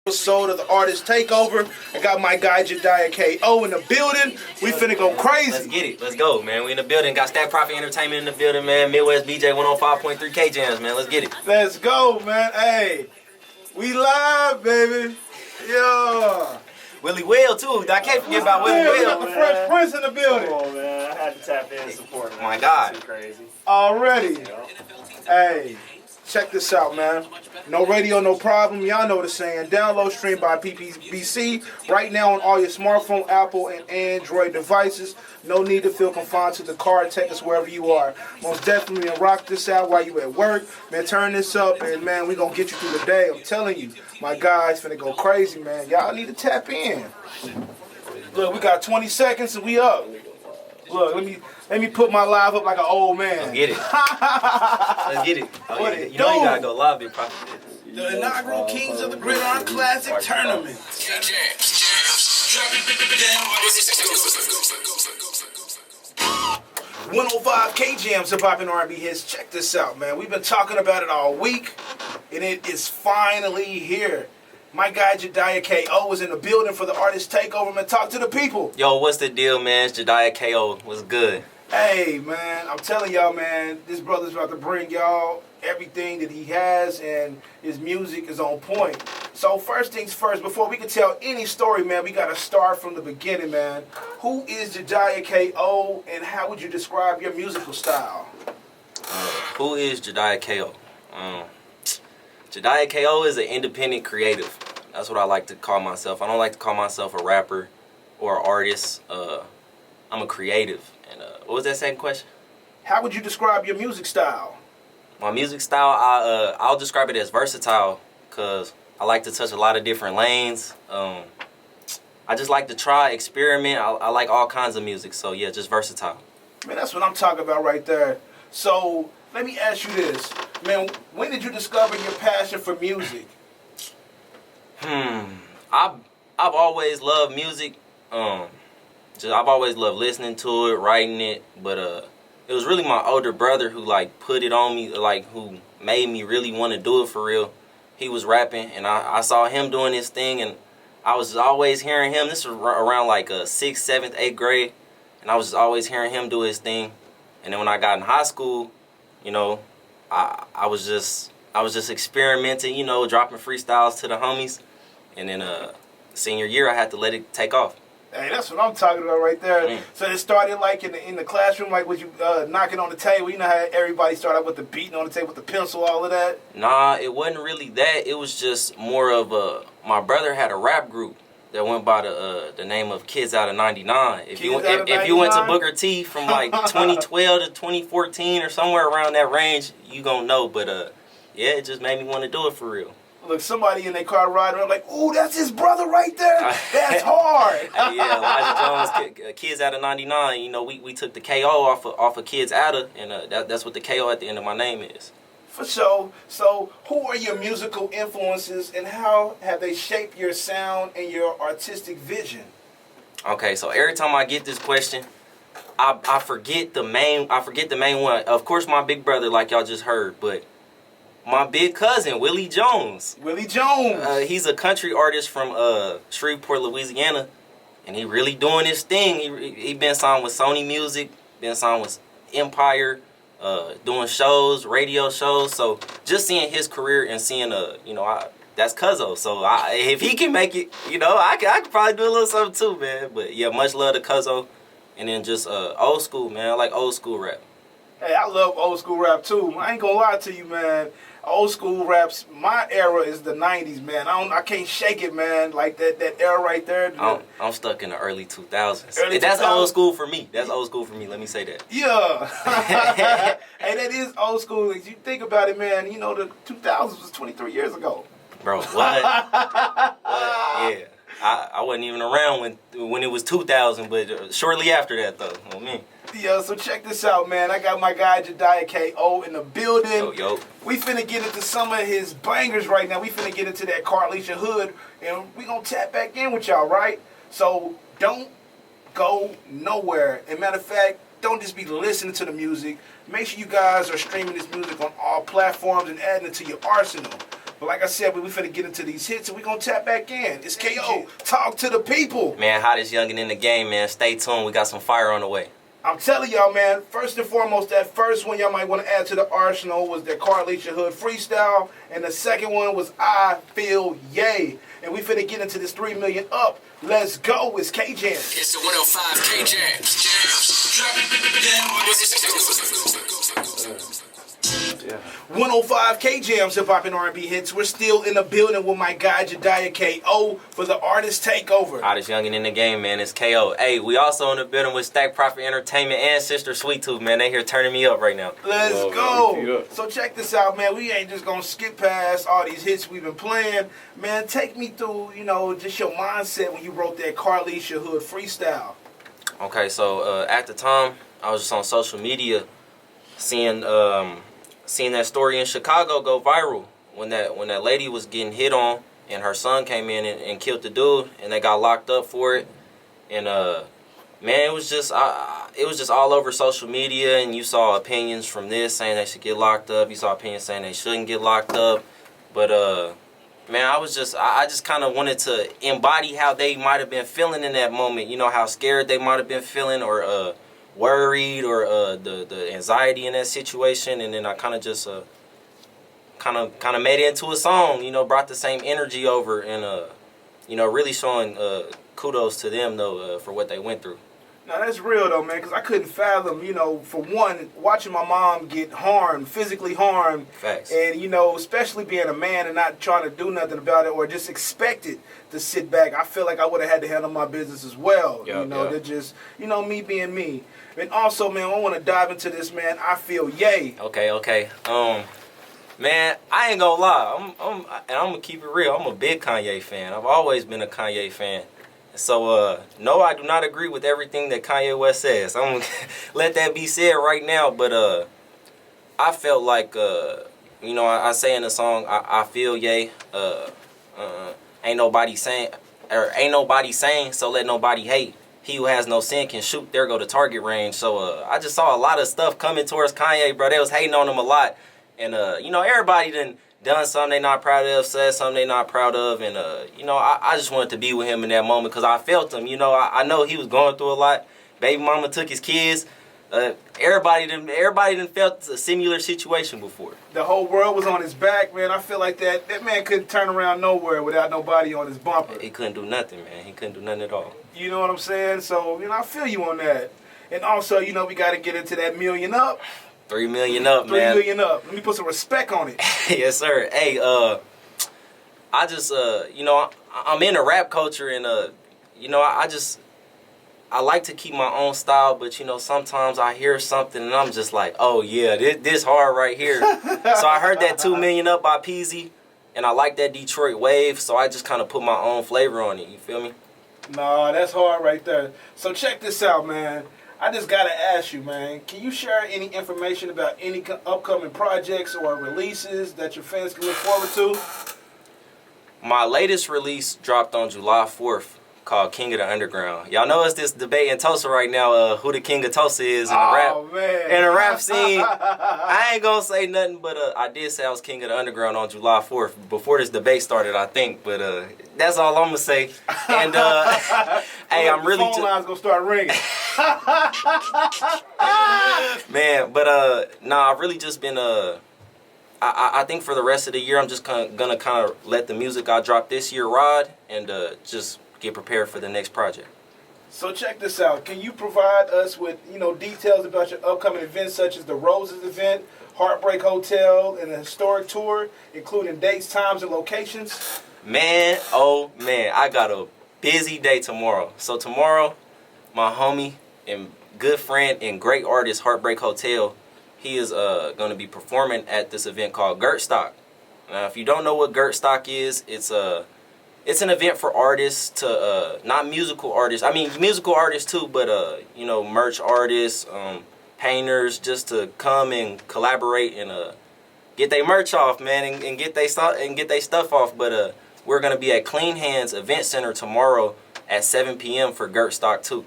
Episode of the Artist Takeover. I got my guy Jadiah KO in the building. We finna go crazy. Let's get it. Let's go, man. We in the building. Got Stack Profit Entertainment in the building, man. Midwest BJ 105.3 KJamz, man. Let's get it. Let's go, man. Hey, we live, baby. Yeah. Willie Will, too. I can't forget about Willie We Will. got the Fresh Prince in the building. Come on, man. I had to tap in and support, man. My God. Too crazy. Already. Hey, check this out, man. No radio, no problem. Y'all know the saying. Download, stream by PPBC right now on all your smartphone, Apple, and Android devices. No need to feel confined to the car. Take us wherever you are. Most definitely, and rock this out while you at work. Man, turn this up, and man, we gonna get you through the day. I'm telling you, my guys finna go crazy, man. Y'all need to tap in. Look, we got 20 seconds and we up. Look, let me put my live up like an old man. Let's get it. Let's get it. Oh, What yeah. it You know you do? gotta go live, Big Profit. The inaugural Kings of the Gridiron Classic Tournament. KJamz. 105 KJamz hip hop and R&B hits. Check this out, man. We've been talking about it all week, and it is finally here. My guy Jadiah KO is in the building for the Artist Takeover. Man, talk to the people. Yo, what's the deal, man? It's Jadiah KO. What's good? Hey, man, I'm telling y'all, man, this brother's about to bring y'all everything that he has, and his music is on point. So first things first, before we can tell any story, man, we got to start from the beginning, man. Who is Jadiah KO, and how would you describe your musical style? Who is Jadiah KO? Jadiah KO is an independent creative. That's what I like to call myself. I don't like to call myself a rapper or an artist. I'm a creative. And what was that second question? How would you describe your music style? My music style, I'll describe it as versatile because I like to touch a lot of different lanes. I just like to try, experiment. I like all kinds of music. So yeah, just versatile. Man, that's what I'm talking about right there. So let me ask you this, man. When did you discover your passion for music? I've always loved music. I've always loved listening to it, writing it. But it was really my older brother who like put it on me, like who made me really want to do it for real. He was rapping, and I saw him doing his thing, and I was always hearing him. This was around like 6th, 7th, 8th grade, and I was always hearing him do his thing. And then when I got in high school, you know, I was just experimenting, you know, dropping freestyles to the homies. And then senior year, I had to let it take off. Hey, that's what I'm talking about right there. So it started like in the classroom, like with you knocking on the table. You know how everybody started with the beating on the table with the pencil, all of that? Nah, it wasn't really that. It was just more of my brother had a rap group that went by the name of Kids Out of 99. If you went to Booker T from like 2012 to 2014 or somewhere around that range, you gonna know. But yeah, it just made me want to do it for real. Look, somebody in their car riding around like, ooh, that's his brother right there. That's hard. Yeah, Elijah Jones, Kids Out of 99. You know, we took the KO off of Kids Out of, and that's what the KO at the end of my name is. For sure. So, who are your musical influences, and how have they shaped your sound and your artistic vision? Okay, so every time I get this question, I forget the main one. Of course, my big brother, like y'all just heard, but my big cousin, Willie Jones. Willie Jones. He's a country artist from Shreveport, Louisiana, and he really doing his thing. He been signed with Sony Music, been signed with Empire, doing shows, radio shows. So just seeing his career and seeing that's Cuzzo. So if he can make it, you know, I could probably do a little something too, man. But yeah, much love to Cuzzo, and then just old school, man. I like old school rap. Hey, I love old school rap too. I ain't gonna lie to you, man. Old school raps, my era is the 90s, man. I can't shake it, man. Like that era right there. I'm stuck in the early 2000s. Early That's 2000s. old school for me. That's old school for me. Let me say that. Yeah. Hey, that is old school. If you think about it, man, you know, the 2000s was 23 years ago. Bro, what? Yeah. I wasn't even around when it was 2000, but shortly after that, though. Oh, man. Yeah, so check this out, man. I got my guy Jadiah KO in the building. Yo. We finna get into some of his bangers right now. We finna get into that Carlisha Hood, and we gonna tap back in with y'all, right? So don't go nowhere. And matter of fact, don't just be listening to the music. Make sure you guys are streaming this music on all platforms and adding it to your arsenal. But like I said, we finna get into these hits and we gonna tap back in. It's KO. Talk to the people. Man, hottest youngin' in the game, man. Stay tuned. We got some fire on the way. I'm telling y'all, man, first and foremost, that first one y'all might want to add to the arsenal was that Carlisha Hood freestyle. And the second one was I Feel Yay. And we finna get into this 3 million up. Let's go. It's KJamz. It's the 105 KJamz. 105 KJamz Hip Hop and R&B hits. We're still in the building with my guy Jadiah KO for the artist takeover. Hottest youngin' in the game, man. It's KO. Hey, we also in the building with Stack Profit Entertainment and Sister Sweet Tooth, man. They here turning me up right now. Let's go. So check this out, man. We ain't just gonna skip past all these hits we've been playing. Man, take me through, just your mindset when you wrote that Carlisha Hood freestyle. Okay, so at the time, I was just on social media seeing that story in Chicago go viral when that lady was getting hit on and her son came in and killed the dude and they got locked up for it. And man, it was just all over social media, and you saw opinions from this saying they should get locked up. You saw opinions saying they shouldn't get locked up. But man, I just kind of wanted to embody how they might have been feeling in that moment. You know, how scared they might have been feeling, or worried, or the anxiety in that situation. And then I kind of just kind of made it into a song. Brought the same energy over, and really showing kudos to them though for what they went through. Now that's real though, man, because I couldn't fathom, for one, watching my mom get harmed, physically harmed. Facts. And, especially being a man and not trying to do nothing about it or just expected to sit back. I feel like I would have had to handle my business as well. They're just, me being me. And also, man, I want to dive into this, man. I Feel Yay. Okay. Man, I ain't gonna lie. I'm gonna keep it real. I'm a big Kanye fan. I've always been a Kanye fan. So, no, I do not agree with everything that Kanye West says. I'm going to let that be said right now. But I felt like, I say in the song, I feel yay. Ain't nobody saying, so let nobody hate. He who has no sin can shoot, there go the target range. So I just saw a lot of stuff coming towards Kanye, bro. They was hating on him a lot. And, everybody done something they not proud of, said something they not proud of, and I just wanted to be with him in that moment because I felt him. I know he was going through a lot. Baby mama took his kids. Everybody done felt a similar situation before. The whole world was on his back, man. I feel like that man couldn't turn around nowhere without nobody on his bumper. He couldn't do nothing, man. He couldn't do nothing at all. You know what I'm saying? So, I feel you on that. And also, we got to get into that million up. 3 million up, man. 3 million up. Let me put some respect on it. Yes, sir. Hey, I just, I'm in the rap culture, and, I like to keep my own style, but, sometimes I hear something, and I'm just like, oh, yeah, this hard right here. So I heard that 2 million up by Peasy, and I like that Detroit wave, so I just kind of put my own flavor on it. You feel me? Nah, that's hard right there. So check this out, man. I just gotta ask you, man, can you share any information about any upcoming projects or releases that your fans can look forward to? My latest release dropped on July 4th called King of the Underground. Y'all know it's this debate in Tulsa right now, who the king of Tulsa is in the rap scene. I ain't gonna say nothing, but I did say I was King of the Underground on July 4th before this debate started, I think, but that's all I'm gonna say. And hey, I'm really phone line's gonna start ringing. Man, but I've really just been I think for the rest of the year I'm just gonna kind of let the music I dropped this year ride and just get prepared for the next project. So check this out. Can you provide us with details about your upcoming events such as the Roses event, Heartbreak Hotel, and the historic tour, including dates, times, and locations? Man, oh man, I got a busy day tomorrow. So tomorrow, my homie and good friend and great artist Heartbreak Hotel, he is going to be performing at this event called Gertstock. Now, if you don't know what Gertstock is, it's an event for artists to not musical artists. I mean musical artists too, but merch artists, painters, just to come and collaborate and get their merch off, man, and get their stuff off. But we're gonna be at Clean Hands Event Center tomorrow at 7 p.m. for Gertstock too.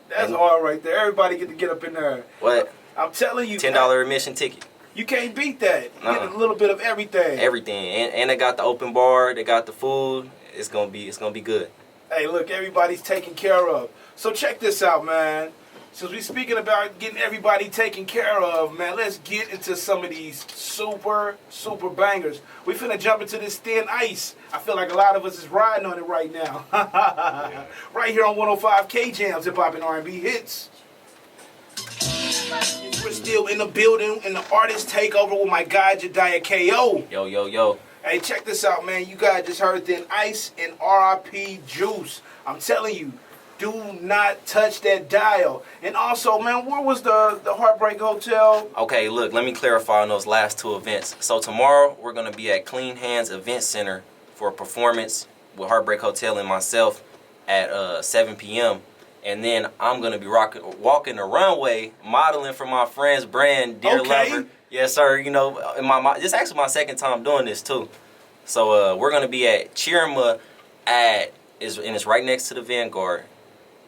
That's all right there. Everybody get to get up in there. What? I'm telling you. $10 admission ticket. You can't beat that. You Nuh-uh. get a little bit of everything. Everything, and they got the open bar. They got the food. It's gonna be good. Hey, look, everybody's taken care of. So check this out, man. Since we speaking about getting everybody taken care of, man, let's get into some of these super bangers. We finna jump into this thin ice. I feel like a lot of us is riding on it right now. Right here on 105 KJamz, Hip Hop and R&B Hits. We're still in the building, in the artist takeover with my guy Jadiah KO. Yo. Hey, check this out, man. You guys just heard Thin Ice and R.I.P. Juice. I'm telling you, do not touch that dial. And also, man, where was the Heartbreak Hotel? Okay, look, let me clarify on those last two events. So tomorrow, we're going to be at Clean Hands Event Center for a performance with Heartbreak Hotel and myself at 7 p.m. And then I'm going to be walking the runway, modeling for my friend's brand, Dear Lover. Yes, sir. You know, this is actually my second time doing this, too. So we're going to be at Chirma and it's right next to the Vanguard.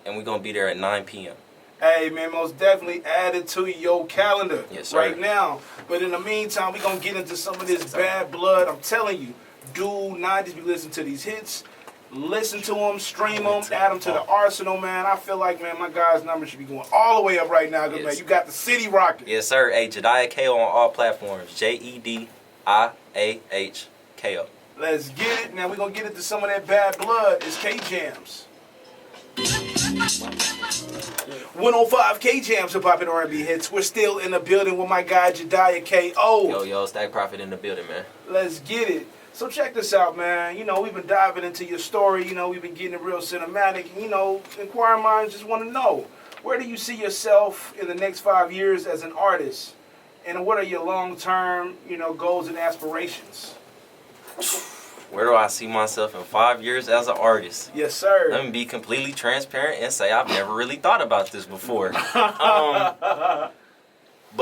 And we're going to be there at 9 p.m. Hey, man, most definitely add it to your calendar right now. But in the meantime, we're going to get into some of this bad blood. I'm telling you, do not just be listening to these hits. Listen to them, stream them, add them to the arsenal, man. I feel like, man, my guy's numbers should be going all the way up right now. Because, man, you got the city rocking. Yes, sir. Hey, Jadiah KO on all platforms. JEDIAH KO. Let's get it. Now, we're going to get into some of that bad blood. It's KJamz. 105 KJamz, Hip Hop and R&B Hits. We're still in the building with my guy Jadiah KO. Yo, Stack Profit in the building, man. Let's get it. So check this out, man. You know, we've been diving into your story. You know, we've been getting it real cinematic. You know, inquiring minds just want to know, where do you see yourself in the next 5 years as an artist? And what are your long-term, you know, goals and aspirations? Where do I see myself in 5 years as an artist? Yes, sir. Let me be completely transparent and say I've never really thought about this before. But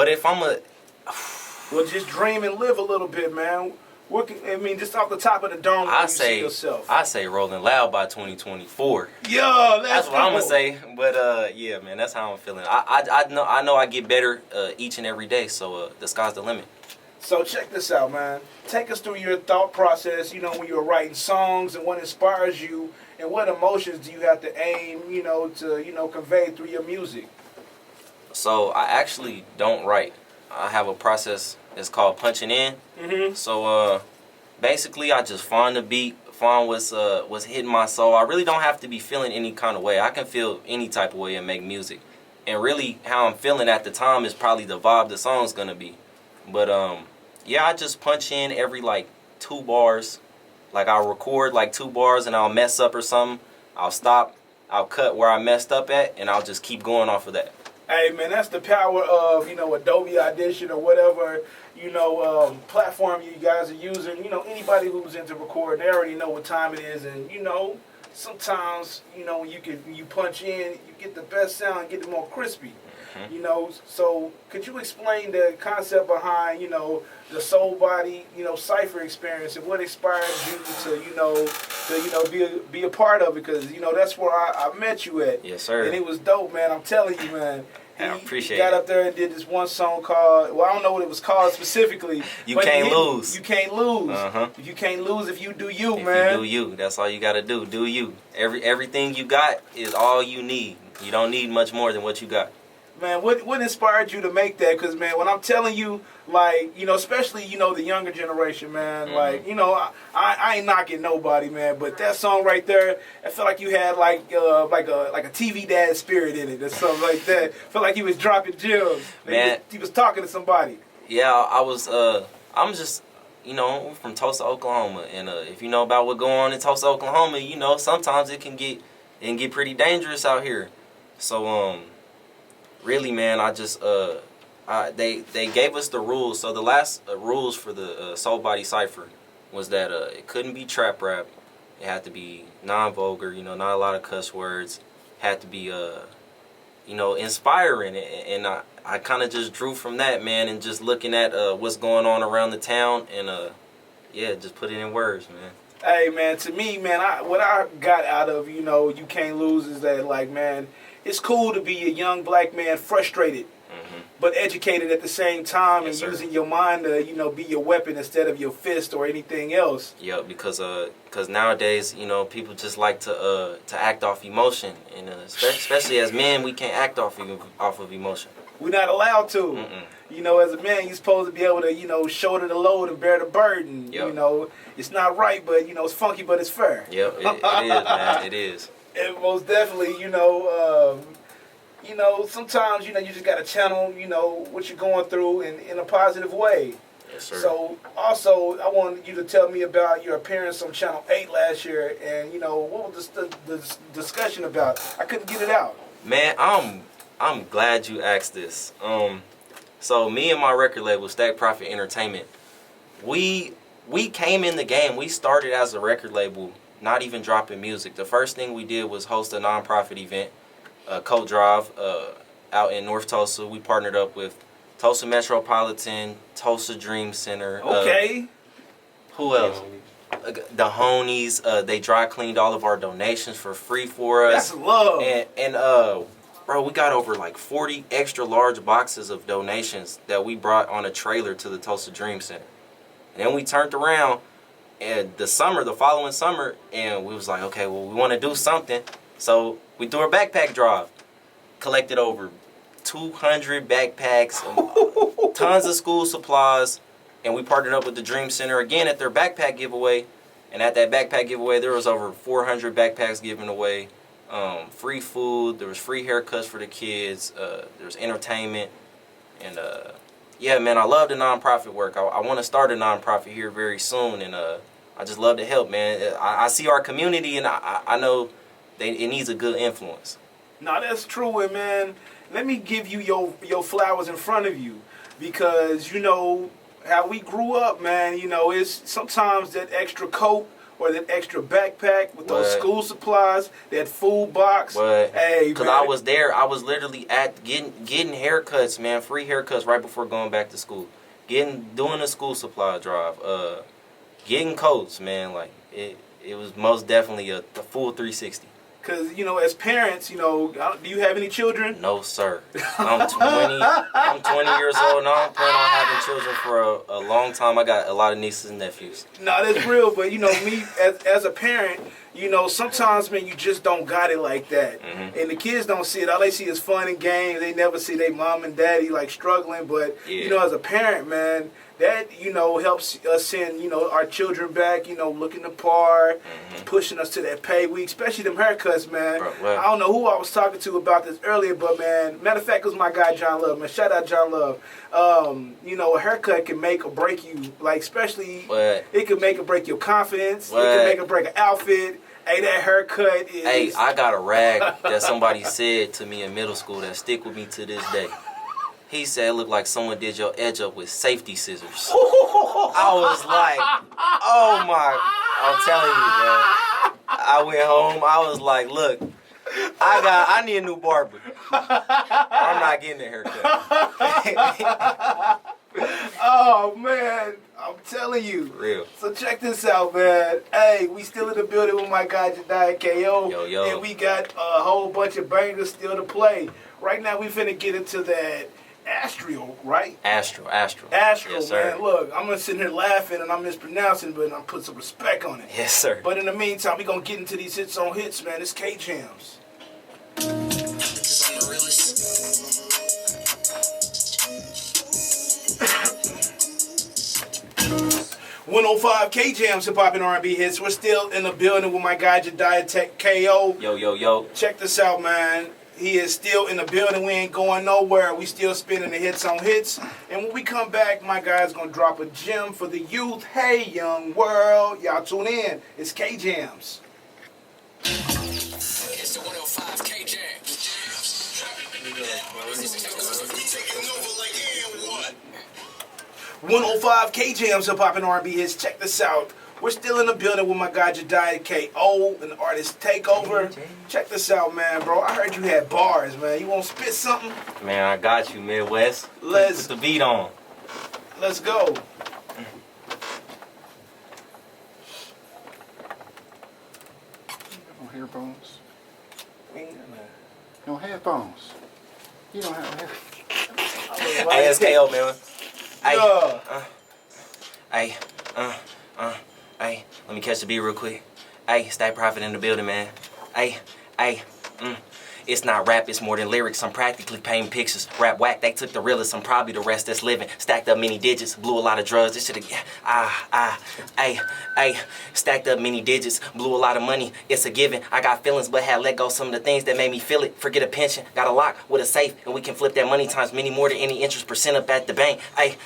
if I'm well, just dream and live a little bit, man. Just off the top of the dome, where you see yourself? I say rolling loud by 2024. Yo, that's what I'm gonna say. But yeah, man, that's how I'm feeling. I know I get better each and every day. So the sky's the limit. So check this out, man. Take us through your thought process, you know, when you're writing songs and what inspires you and what emotions do you have to aim, you know, to, you know, convey through your music. So I actually don't write. I have a process. It's called punching in. Mm-hmm. So basically I just find the beat, find what's hitting my soul. I really don't have to be feeling any kind of way. I can feel any type of way and make music. And really how I'm feeling at the time is probably the vibe the song's gonna be. But yeah, I just punch in every like 2 bars. Like I'll record like 2 bars and I'll mess up or something. I'll stop, I'll cut where I messed up at, and I'll just keep going off of that. Hey, man, that's the power of, you know, Adobe Audition or whatever, you know, platform you guys are using. You know, anybody who's into recording, they already know what time it is. And, you know, sometimes, you know, when you punch in, you get the best sound and get it more crispy. Mm-hmm. You know, so could you explain the concept behind, you know, the Soul Body, you know, cipher experience and what inspired you to be a part of it? Because, you know, that's where I met you at. Yes, sir. And it was dope, man. I'm telling you, man. I appreciate it. Got up there and did this one song called, well, I don't know what it was called specifically. You can't lose. You can't lose. Uh-huh. You can't lose if you do you, if man. You do you. That's all you got to do. Do you. Everything you got is all you need. You don't need much more than what you got. Man, what inspired you to make that? Because, man, when I'm telling you, like, you know, especially, you know, the younger generation, man, like, you know, I ain't knocking nobody, man, but that song right there, I felt like you had, like a TV dad spirit in it or something like that. I felt like he was dropping gems. Man. He was talking to somebody. Yeah, I'm just, you know, from Tulsa, Oklahoma, and if you know about what going on in Tulsa, Oklahoma, you know, sometimes it can get pretty dangerous out here. So, really, man, I just they gave us the rules. So the last rules for the Soul Body Cypher was that it couldn't be trap rap. It had to be non-vulgar, you know, not a lot of cuss words. Had to be you know, inspiring. And I kind of just drew from that, man, and just looking at what's going on around the town and yeah, just put it in words, man. Hey, man, to me, man, what I got out of, you know, You Can't Lose is that, like, man, it's cool to be a young black man frustrated. Mm-hmm. but educated at the same time, Yes, and sir. using your mind to, you know, be your weapon instead of your fist or anything else. Yeah, because nowadays, you know, people just like to act off emotion, and especially as men, we can't act off of emotion. We're not allowed to. Mm-mm. You know, as a man, you're supposed to be able to, you know, shoulder the load and bear the burden. Yep. You know, it's not right, but, you know, it's funky, but it's fair. Yep, it is, man. It is. And most definitely, you know, sometimes, you know, you just got to channel, you know, what you're going through in a positive way. Yes, sir. So, also, I wanted you to tell me about your appearance on Channel 8 last year, and, you know, what was the discussion about? I couldn't get it out. Man, I'm glad you asked this. So me and my record label, Stack Profit Entertainment, we came in the game. We started as a record label, not even dropping music. The first thing we did was host a nonprofit event, Coat Drive, out in North Tulsa. We partnered up with Tulsa Metropolitan, Tulsa Dream Center. Okay. Who else? The Honies. They dry cleaned all of our donations for free for us. That's love. And bro, we got over like 40 extra large boxes of donations that we brought on a trailer to the Tulsa Dream Center. And then we turned around and the following summer, and we was like, okay, well, we want to do something. So we threw a backpack drive, collected over 200 backpacks, tons of school supplies, and we partnered up with the Dream Center again at their backpack giveaway. And at that backpack giveaway, there was over 400 backpacks given away. Free food, there was free haircuts for the kids, there was entertainment, and yeah, man, I love the nonprofit work. I want to start a nonprofit here very soon, and I just love to help, man. I see our community, and I know it needs a good influence. No, that's true, and man, let me give you your flowers in front of you, because, you know, how we grew up, man, you know, it's sometimes that extra coat or that extra backpack with those school supplies, that food box. Hey, because I was there. I was literally at getting haircuts, man, free haircuts right before going back to school. Doing a school supply drive. Getting coats, man. Like it was most definitely a full 360. Because, you know, as parents, you know, do you have any children? No, sir. I'm 20 years old now. I'm planning on having children for a long time. I got a lot of nieces and nephews. No, that's real. But, you know, me, as a parent, you know, sometimes, man, you just don't got it like that. Mm-hmm. And the kids don't see it. All they see is fun and games. They never see their mom and daddy, like, struggling. But, you know, as a parent, man, that, you know, helps us send, you know, our children back, you know, looking the part, pushing us to that pay week, especially them haircuts, man. Bro, I don't know who I was talking to about this earlier, but, man, matter of fact, it was my guy, John Love, man. Shout out, John Love. You know, a haircut can make or break you, like, especially, it can make or break your confidence. It can make or break an outfit. Hey, that haircut is... Hey, I got a rag that somebody said to me in middle school that stick with me to this day. He said it looked like someone did your edge up with safety scissors. I was like, oh my, I'm telling you, bro. I went home, I was like, look, I need a new barber. I'm not getting a haircut. Oh, man, I'm telling you. Real. So check this out, man. Hey, we still in the building with my guy, Jadiah KO. Yo. And we got a whole bunch of bangers still to play. Right now, we finna get into that Astro, right? Astro. Yes, sir. Man. Look, I'm gonna sit here laughing and I'm mispronouncing, but I'm putting some respect on it. Yes, sir. But in the meantime, we gonna get into these hits on hits, man. It's KJamz. 105 KJamz Hip Hop and R&B hits. We're still in the building with my guy Jadiah KO. Yo. Check this out, man. He is still in the building. We ain't going nowhere. We still spinning the hits on hits. And when we come back, my guy's gonna drop a gem for the youth. Hey, young world, y'all tune in. It's KJamz. It's the 105 KJamz. 105 KJamz Hip Hop and R&B hits. Check this out. We're still in the building with my guy Jadiah KO and the artist Takeover. Check this out, man, bro. I heard you had bars, man. You want to spit something? Man, I got you, Midwest. Let's put the beat on. Let's go. No headphones. No headphones. You don't have headphones. Hey, it's KO, man. Hey, hey, let me catch the beat real quick. Hey, Stack Profit in the building, man. Hey, it's not rap, it's more than lyrics. I'm practically painting pictures. Rap whack, they took the realest. I'm probably the rest that's living. Stacked up many digits, blew a lot of drugs. This shit, stacked up many digits, blew a lot of money. It's a given. I got feelings, but had let go some of the things that made me feel it. Forget a pension, got a lock with a safe, and we can flip that money times many more than any interest percent up at the bank. Hey,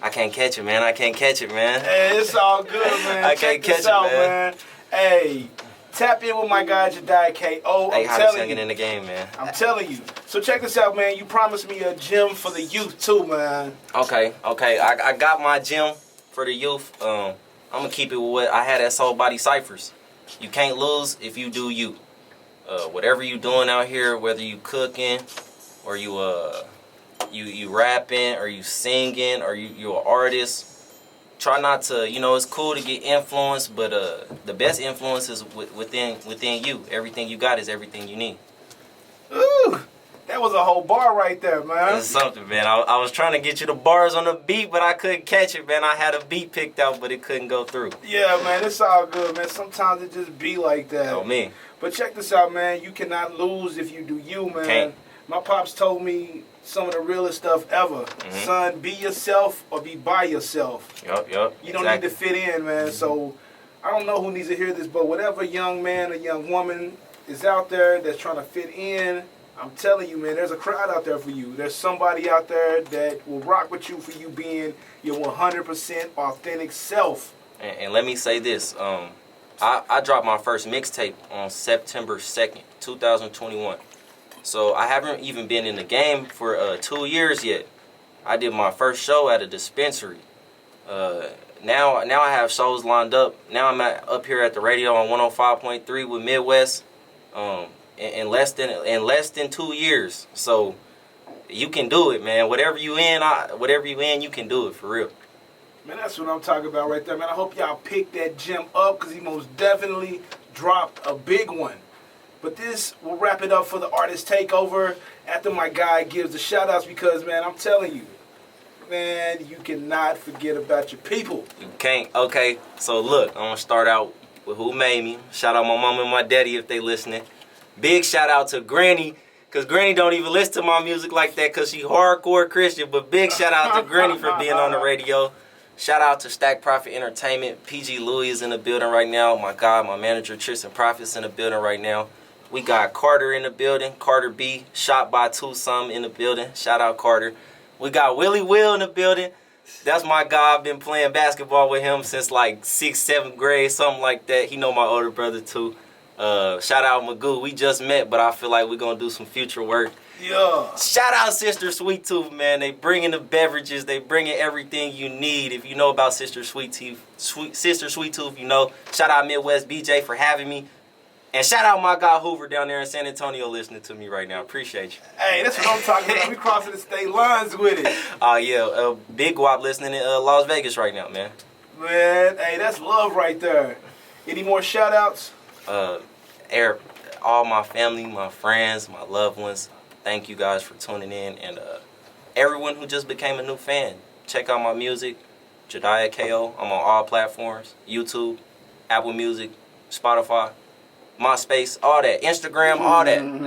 I can't catch it, man. I can't catch it, man. Hey, it's all good, man. I can't catch it, man. Hey, tap in with my guy Jadiah KO. Hey, hottest youngin' in the game, man. I'm telling you. So check this out, man. You promised me a gym for the youth too, man. Okay. I got my gym for the youth. I'm gonna keep it with what I had at Soul Body Cyphers. You can't lose if you do you. Whatever you doing out here, whether you cooking or you rapping or you singing or you're an artist. Try not to, it's cool to get influenced, but the best influence is within you. Everything you got is everything you need. Ooh, that was a whole bar right there, man. That's something, man. I was trying to get you the bars on the beat, but I couldn't catch it, man. I had a beat picked out, but it couldn't go through. Yeah, man, it's all good, man. Sometimes it just be like that. Oh, me. But check this out, man. You cannot lose if you do you, man. Can't. My pops told me some of the realest stuff ever. Son, be yourself or be by yourself. Yup. You don't need to fit in, man. So I don't know who needs to hear this, but whatever young man or young woman is out there that's trying to fit in, I'm telling you, man, there's a crowd out there for you. There's somebody out there that will rock with you for you being your 100% authentic self. And let me say this. I dropped my first mixtape on September 2nd, 2021. So I haven't even been in the game for 2 years yet. I did my first show at a dispensary. Now I have shows lined up. Now I'm up here at the radio on 105.3 with Midwest. In less than 2 years. So you can do it, man. Whatever you in, you can do it for real. Man, that's what I'm talking about right there, man. I hope y'all pick that gem up because he most definitely dropped a big one. But this will wrap it up for the Artist Takeover after my guy gives the shout-outs because, man, I'm telling you, man, you cannot forget about your people. You can't. Okay, so look, I'm going to start out with who made me. Shout out my mom and my daddy if they listening. Big shout out to Granny, because Granny don't even listen to my music like that because she hardcore Christian. But big shout out to Granny for being on the radio. Shout out to Stack Profit Entertainment. PG Louis is in the building right now. My God, my manager Tristan Profit's in the building right now. We got Carter in the building. Carter B, shot by two some in the building. Shout out Carter. We got Willie Will in the building. That's my guy. I've been playing basketball with him since like 6th, 7th grade, something like that. He know my older brother too. Shout out Magoo. We just met, but I feel like we're going to do some future work. Yeah. Shout out Sister Sweet Tooth, man. They bringing the beverages. They bringing everything you need. If you know about Sister Sweet Tooth, you know. Shout out Midwest BJ for having me. And shout out my guy Hoover down there in San Antonio listening to me right now. Appreciate you. Hey, that's what I'm talking about. We crossing the state lines with it. Oh, yeah. Big Guap listening in Las Vegas right now, man. Man, hey, that's love right there. Any more shout-outs? All my family, my friends, my loved ones, thank you guys for tuning in. And everyone who just became a new fan, check out my music, Jadiah KO. I'm on all platforms, YouTube, Apple Music, Spotify, MySpace, all that, Instagram, all that. And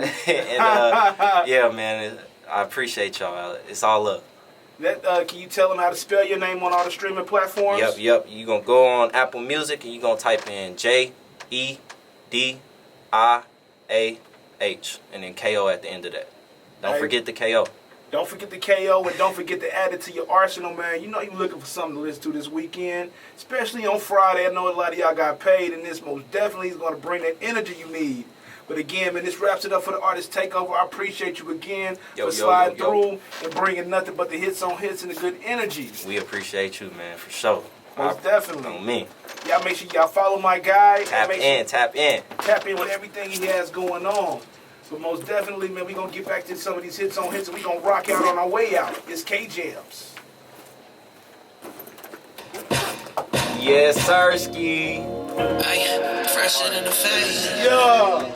yeah, man, I appreciate y'all. It's all love. Can you tell them how to spell your name on all the streaming platforms? Yep. You're going to go on Apple Music and you're going to type in JEDIAH and then KO at the end of that. Don't forget the KO. Don't forget the KO and don't forget to add it to your arsenal, man. You know you're looking for something to listen to this weekend, especially on Friday. I know a lot of y'all got paid, and this most definitely is going to bring that energy you need. But again, man, this wraps it up for the Artist Takeover. I appreciate you again for sliding through and bringing nothing but the hits on hits and the good energy. We appreciate you, man, for sure. Most definitely. On me. Y'all make sure y'all follow my guy. Tap in. Tap in with everything he has going on. But most definitely, man, we're going to get back to some of these hits on hits and we're going to rock out on our way out. It's KJamz. Yes, sirski. Fresher than the face. Yeah.